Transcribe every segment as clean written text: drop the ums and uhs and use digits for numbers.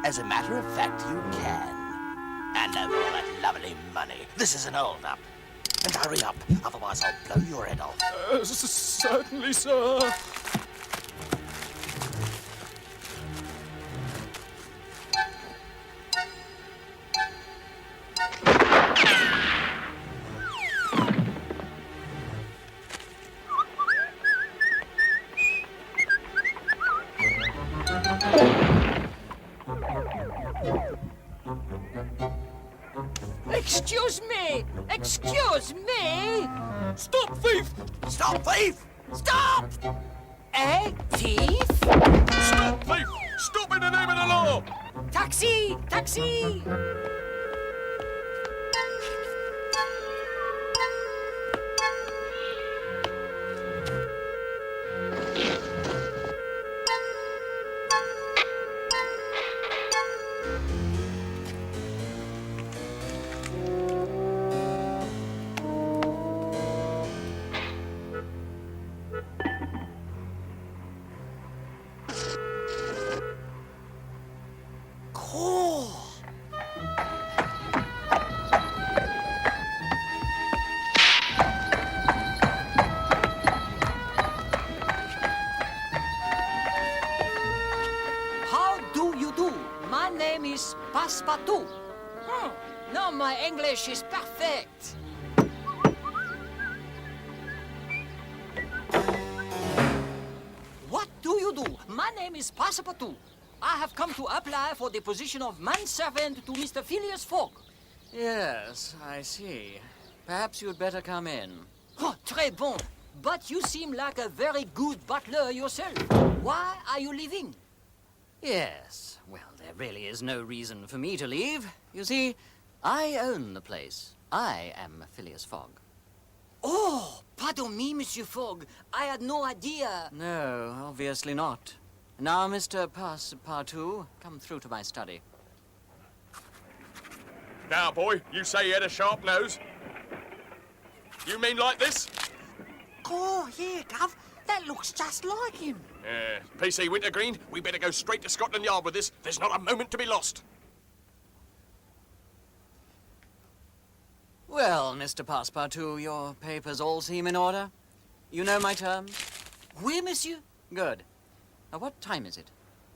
As a matter of fact, you can. And over all that lovely money. This is an hold-up. And hurry up, otherwise I'll blow your head off. Certainly, sir. Excuse me! Excuse me! Stop, thief! Stop, thief! Stop! Eh? Thief? Stop, thief! Stop in the name of the law! Taxi! Taxi! Cool. How do you do? My name is Passepartout. No, my English is perfect. What do you do? My name is Passepartout. I have come to apply for the position of manservant to Mr. Phileas Fogg. Yes, I see. Perhaps you'd better come in. Oh, très bon. But you seem like a very good butler yourself. Why are you leaving? Yes, well, there really is no reason for me to leave. You see, I own the place. I am Phileas Fogg. Oh, pardon me, Monsieur Fogg. I had no idea. No, obviously not. Now, Mr. Passepartout, come through to my study. Now, boy, you say you had a sharp nose. You mean like this? Oh, yeah, Gov. That looks just like him. PC Wintergreen, we better go straight to Scotland Yard with this. There's not a moment to be lost. Well, Mr. Passepartout, your papers all seem in order. You know my terms? Oui, monsieur. Good. Now, what time is it?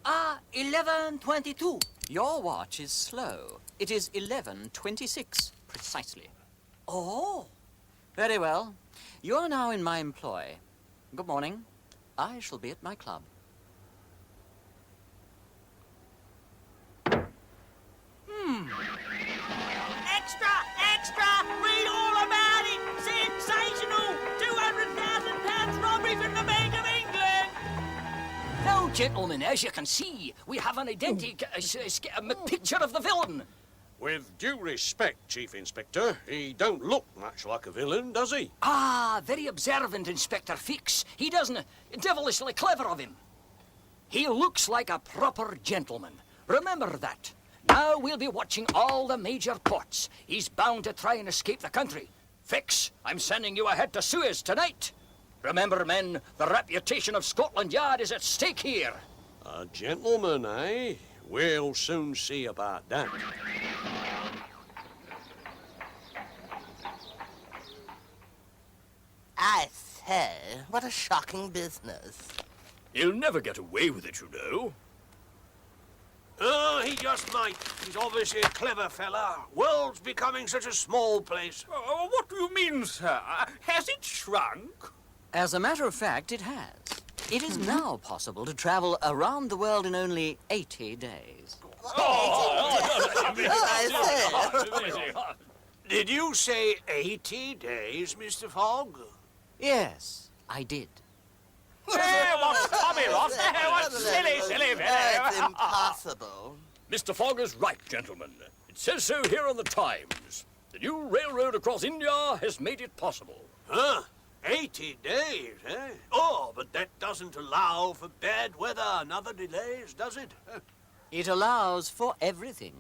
11:22. Your watch is slow. It is 11:26, precisely. Oh. Very well. You are now in my employ. Good morning. I shall be at my club. Extra! Extra! Read all about it! Sensational! £200,000 robbery from the Bank of England! Now, gentlemen, as you can see, we have an identical picture of the villain. With due respect, Chief Inspector, he don't look much like a villain, does he? Ah, very observant, Inspector Fix. He doesn't. Devilishly clever of him. He looks like a proper gentleman. Remember that. Now we'll be watching all the major ports. He's bound to try and escape the country. Fix, I'm sending you ahead to Suez tonight. Remember, men, the reputation of Scotland Yard is at stake here. A gentleman, eh? We'll soon see about that. I say, what a shocking business. You'll never get away with it, you know. Oh, he just might. He's obviously a clever fella. World's becoming such a small place. What do you mean, sir? Has it shrunk? As a matter of fact, it has. It is now possible to travel around the world in only 80 days. Did you say 80 days, Mr. Fogg? Yes, I did. What's Tommy Ross? What's silly That's impossible. Mr. Fogg is right, gentlemen. It says so here in the Times. The new railroad across India has made it possible. Huh? 80 days, eh? Oh, but that doesn't allow for bad weather and other delays, does it? It allows for everything.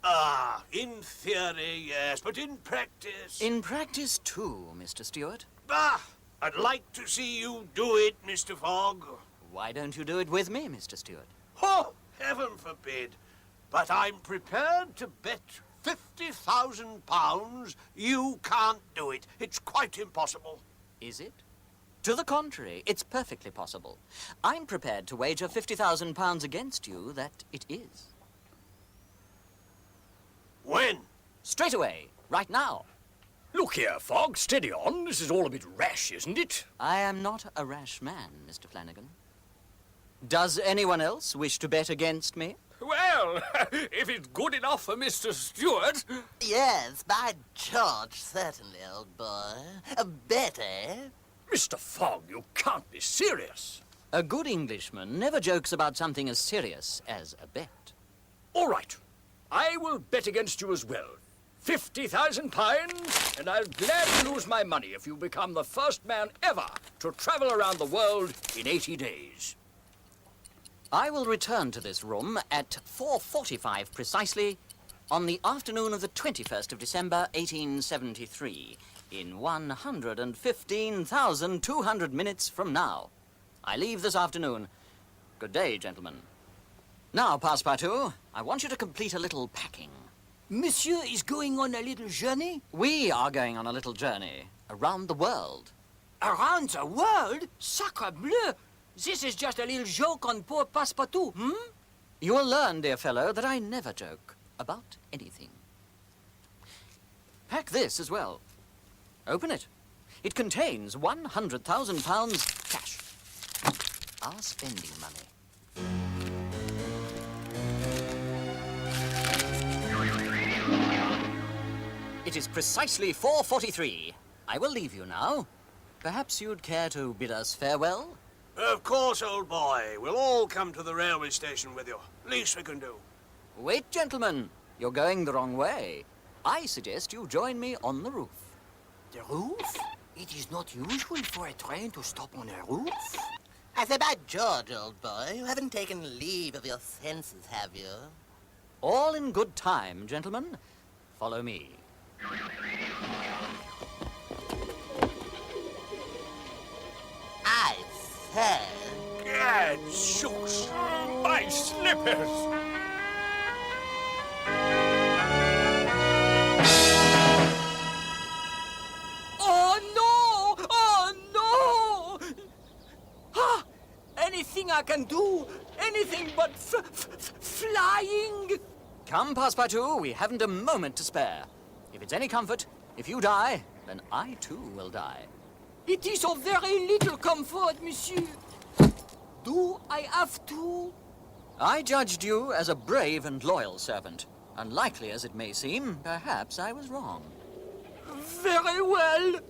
Ah, in theory, yes, but in practice... In practice, too, Mr. Stewart. Ah, I'd like to see you do it, Mr. Fogg. Why don't you do it with me, Mr. Stewart? Oh, heaven forbid. But I'm prepared to bet £50,000 you can't do it. It's quite impossible. Is it? To the contrary, it's perfectly possible. I'm prepared to wager £50,000 against you that it is. When? Straight away, right now. Look here, Fogg, steady on. This is all a bit rash, isn't it? I am not a rash man, Mr. Flanagan. Does anyone else wish to bet against me? Well, if it's good enough for Mr. Stewart. Yes, by George, certainly, old boy. Better. Mr. Fogg, you can't be serious. A good Englishman never jokes about something as serious as a bet. All right. I will bet against you as well. £50,000, and I'll gladly lose my money if you become the first man ever to travel around the world in 80 days. I will return to this room at 4:45 precisely on the afternoon of the 21st of December, 1873, in 115,200 minutes from now. I leave this afternoon. Good day, gentlemen. Now, Passepartout, I want you to complete a little packing. Monsieur is going on a little journey? We are going on a little journey around the world. Around the world? Sacre bleu! This is just a little joke on poor Passepartout, hmm? You will learn, dear fellow, that I never joke about anything. Pack this as well. Open it. It contains £100,000 cash. Our spending money. It is precisely 4:43. I will leave you now. Perhaps you'd care to bid us farewell? Of course, old boy. We'll all come to the railway station with you. Least we can do. Wait, gentlemen. You're going the wrong way. I suggest you join me on the roof. The roof? It is not usual for a train to stop on a roof. I say, by George, old boy, you haven't taken leave of your senses, have you? All in good time, gentlemen. Follow me. I say. Gadzooks! My slippers! Oh, no! Oh, no! Ah! Anything I can do, anything but flying. Come, Passepartout, we haven't a moment to spare. If it's any comfort, if you die, then I too will die. It is of very little comfort, monsieur. Do I have to? I judged you as a brave and loyal servant. Unlikely as it may seem, perhaps I was wrong. Very well.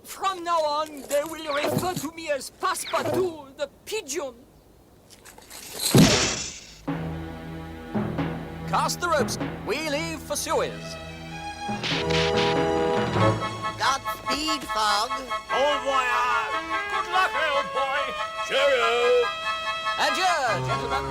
From now on, they will refer to me as Passepartout, the pigeon. Cast the ropes. We leave for Suez. Godspeed, Fogg. Au revoir. Good luck, old boy! Cheerio! Adieu, gentlemen.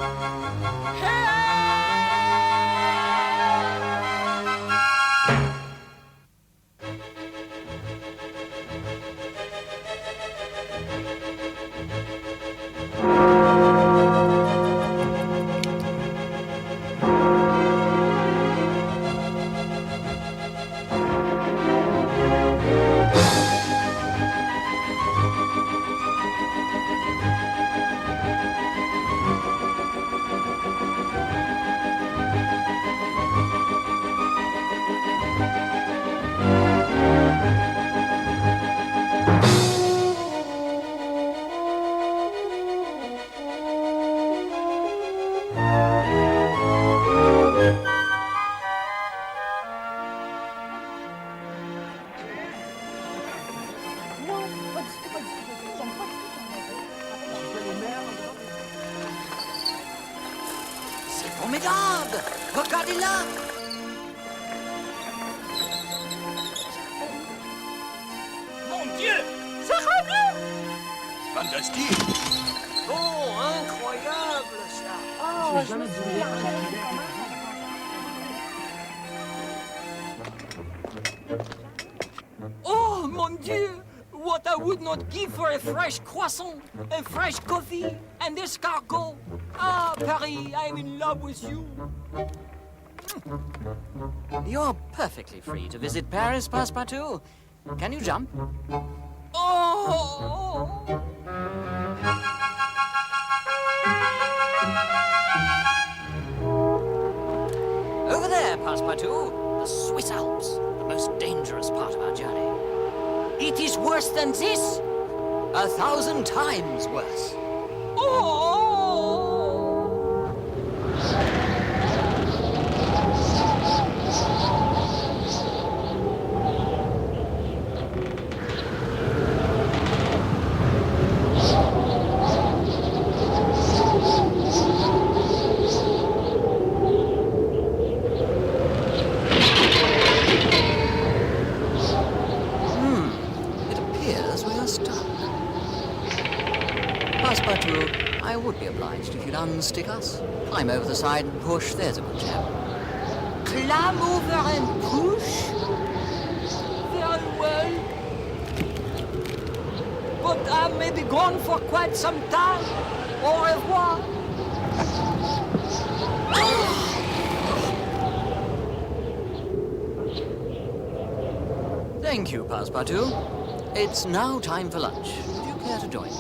C'est formidable! Regardez-la! Mon Dieu! Fantastique. Oh, incroyable, ça! Oh, mon Dieu! What I would not give for a fresh croissant, a fresh coffee! And escargot. Ah, Paris, I'm in love with you. You're perfectly free to visit Paris, Passepartout. Can you jump? Oh! Over there, Passepartout. The Swiss Alps, the most dangerous part of our journey. It is worse than this? 1,000 times worse. Oh! It appears we are stuck. Passepartout, I would be obliged if you'd unstick us. Climb over the side and push. There's a good chap. Climb over and push? Very well. But I may be gone for quite some time. Au revoir. Thank you, Passepartout. It's now time for lunch. Would you care to join me?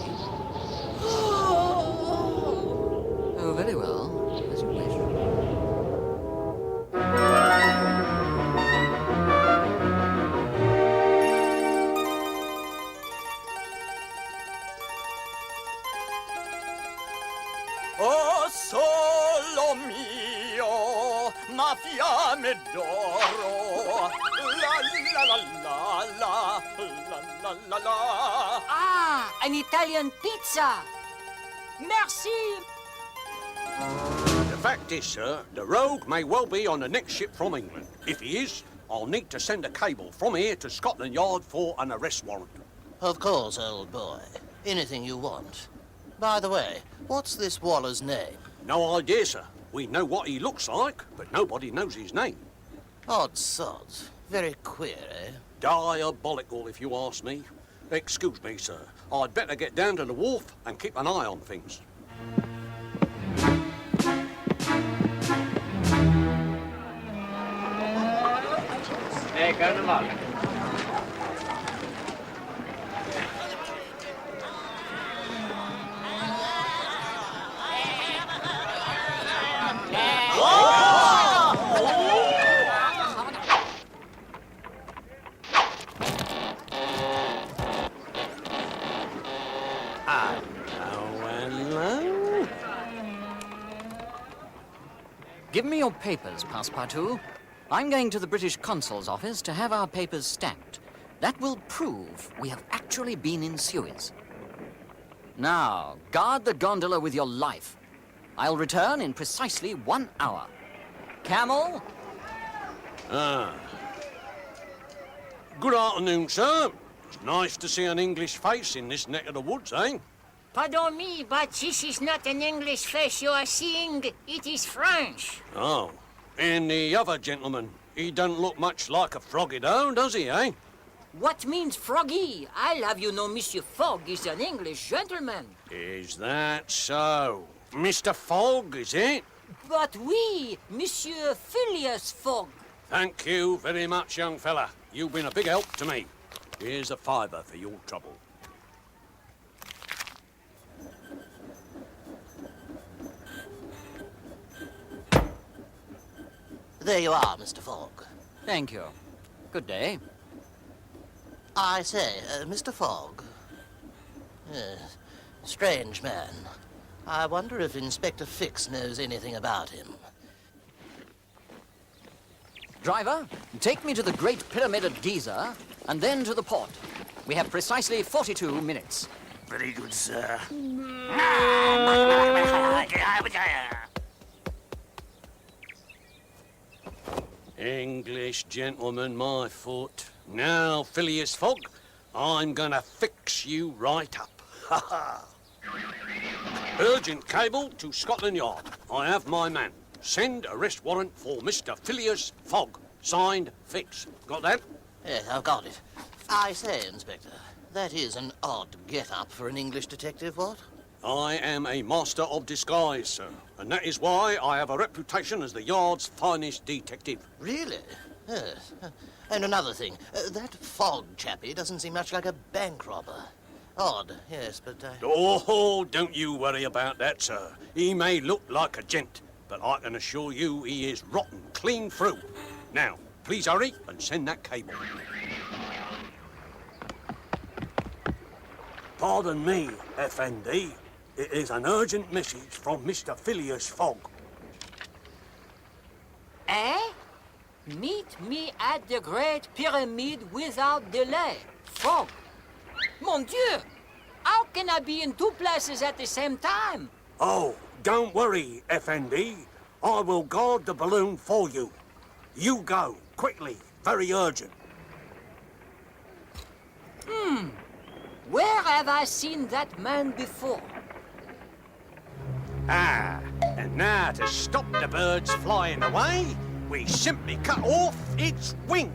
Oh, very well. As you wish. Oh, solo mio, ma fiamme d'oro. La la la la la la la la. Ah, an Italian pizza. Merci. The fact is, sir, the rogue may well be on the next ship from England. If he is, I'll need to send a cable from here to Scotland Yard for an arrest warrant. Of course, old boy. Anything you want. By the way, what's this Waller's name? No idea, sir. We know what he looks like, but nobody knows his name. Odd sods. Very queer, eh? Diabolical, if you ask me. Excuse me, sir. I'd better get down to the wharf and keep an eye on things. Hello. Give me your papers, Passepartout. I'm going to the British Consul's office to have our papers stamped. That will prove we have actually been in Suez. Now, guard the gondola with your life. I'll return in precisely 1 hour. Camel? Good afternoon, sir. It's nice to see an English face in this neck of the woods, eh? Pardon me, but this is not an English face you are seeing. It is French. Oh. And the other gentleman, he don't look much like a froggy though, does he, eh? What means froggy? I'll have you know Monsieur Fogg is an English gentleman. Is that so? Mr. Fogg, is it? But oui, Monsieur Phileas Fogg. Thank you very much, young fella. You've been a big help to me. Here's a fiver for your trouble. There you are, Mr. Fogg. Thank you. Good day. I say, Mr. Fogg. Strange man. I wonder if Inspector Fix knows anything about him. Driver, take me to the Great Pyramid at Giza, and then to the port. We have precisely 42 minutes. Very good, sir. English gentleman, my foot. Now, Phileas Fogg, I'm gonna fix you right up. Ha ha. Urgent cable to Scotland Yard. I have my man. Send arrest warrant for Mr. Phileas Fogg. Signed, Fix. Got that? Yes, I've got it. I say, Inspector, that is an odd get-up for an English detective, what? I am a master of disguise, sir, and that is why I have a reputation as the Yard's finest detective. Really? Yes. And another thing, that Fogg chappie doesn't seem much like a bank robber. Odd, yes, but... Oh, don't you worry about that, sir. He may look like a gent, but I can assure you he is rotten clean through. Now, please hurry and send that cable. Pardon me, Effendi. It is an urgent message from Mr. Phileas Fogg. Eh? Meet me at the Great Pyramid without delay. Fogg. Mon Dieu! How can I be in two places at the same time? Oh, don't worry, Effendi. I will guard the balloon for you. You go, quickly, very urgent. Where have I seen that man before? Ah, and now to stop the birds flying away, we simply cut off its wings.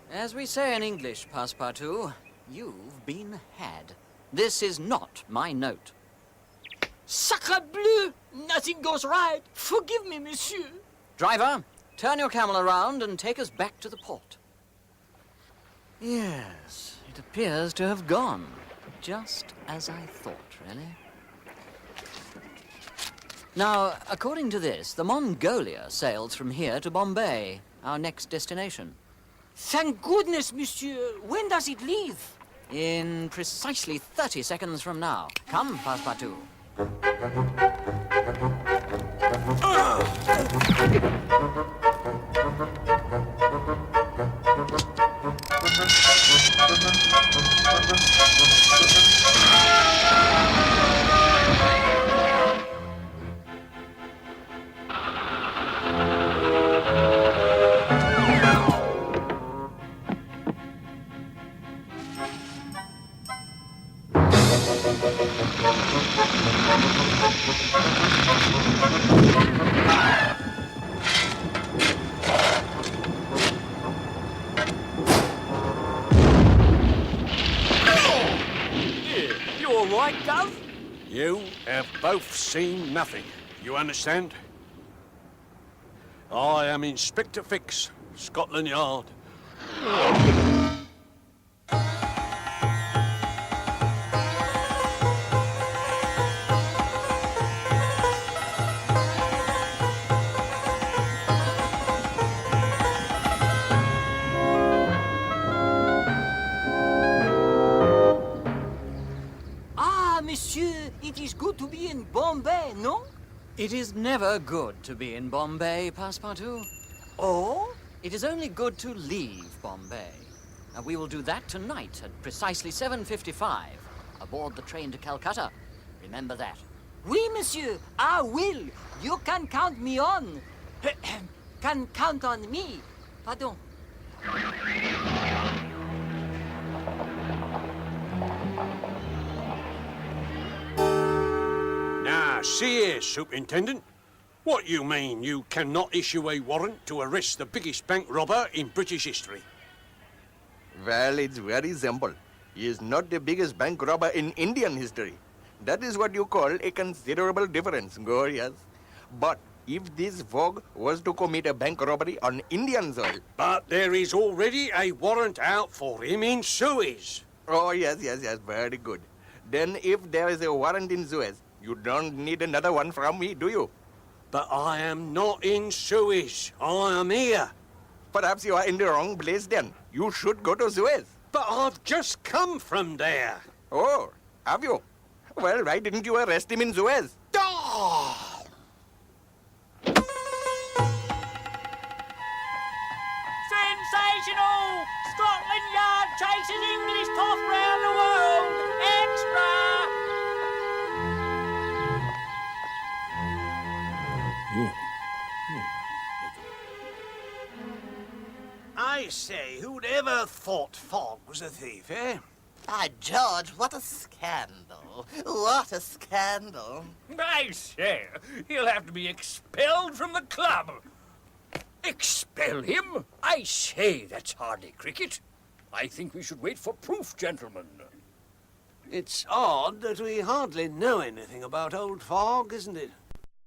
As we say in English, Passepartout, you've been had. This is not my note. Sacre bleu! Nothing goes right. Forgive me, monsieur. Driver, turn your camel around and take us back to the port. Yes, it appears to have gone. Just as I thought, really. Now, according to this, the Mongolia sails from here to Bombay, our next destination. Thank goodness, monsieur. When does it leave? In precisely 30 seconds from now. Come, Passepartout. You all right, Gov? You have both seen nothing. You understand? I am Inspector Fix, Scotland Yard. Ah, monsieur, it is good to be in Bombay, no? It is never good to be in Bombay, Passepartout. Oh? It is only good to leave Bombay. And we will do that tonight at precisely 7:55 aboard the train to Calcutta. Remember that. Oui, monsieur, I will. You can count me on. Can count on me. Pardon. Now, see here, Superintendent. What you mean you cannot issue a warrant to arrest the biggest bank robber in British history? Well, it's very simple. He is not the biggest bank robber in Indian history. That is what you call a considerable difference, Glorious. But if this Fogg was to commit a bank robbery on Indian soil... But there is already a warrant out for him in Suez. Oh, yes, very good. Then if there is a warrant in Suez, you don't need another one from me, do you? But I am not in Suez. I am here. Perhaps you are in the wrong place then. You should go to Suez. But I've just come from there. Oh, have you? Well, why didn't you arrest him in Suez? Ah! Sensational! Scotland Yard chases English toff round the world! Extra! I say, who'd ever thought Fogg was a thief, eh? By George, what a scandal. What a scandal. I say, he'll have to be expelled from the club. Expel him? I say, that's hardly cricket. I think we should wait for proof, gentlemen. It's odd that we hardly know anything about old Fogg, isn't it?